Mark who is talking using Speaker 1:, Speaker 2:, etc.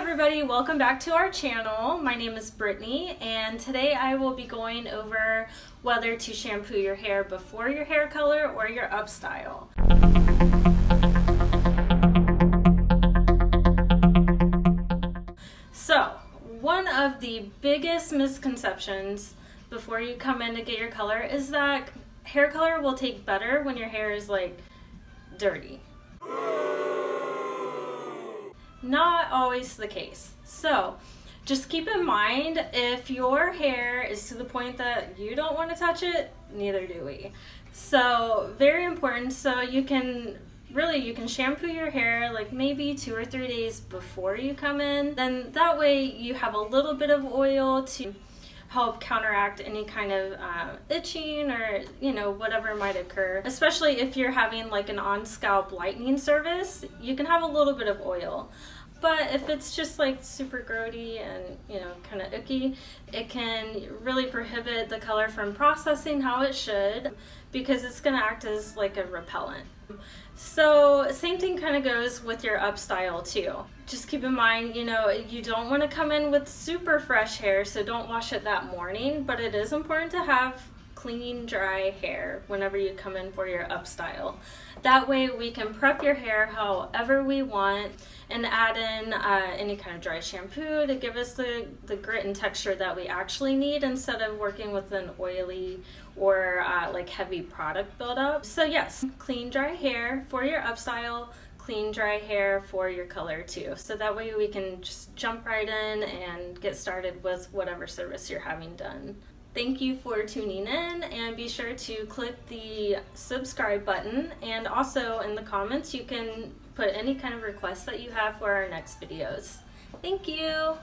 Speaker 1: everybody, welcome back to our channel. My name is Brittany and today I will be going over whether to shampoo your hair before your hair color or your up style. So, one of the biggest misconceptions before you come in to get your color is that hair color will take better when your hair is like dirty. Not always the case. So just keep in mind, if your hair is to the point that you don't want to touch it, neither do we. So very important. So you can shampoo your hair like maybe 2 or 3 days before you come in. Then that way you have a little bit of oil to help counteract any kind of itching or whatever might occur. Especially if you're having like an on-scalp lightening service, you can have a little bit of oil. But if it's just like super grody and kind of icky, it can really prohibit the color from processing how it should, because it's going to act as like a repellent. So same thing kind of goes with your up style too. Just keep in mind, you don't want to come in with super fresh hair, so don't wash it that morning, but it is important to have clean, dry hair whenever you come in for your up style. That way we can prep your hair however we want and add in any kind of dry shampoo to give us the grit and texture that we actually need, instead of working with an oily or like heavy product buildup. So yes, clean, dry hair for your up style, clean, dry hair for your color too. So that way we can just jump right in and get started with whatever service you're having done. Thank you for tuning in, and be sure to click the subscribe button, and also in the comments you can put any kind of requests that you have for our next videos. Thank you!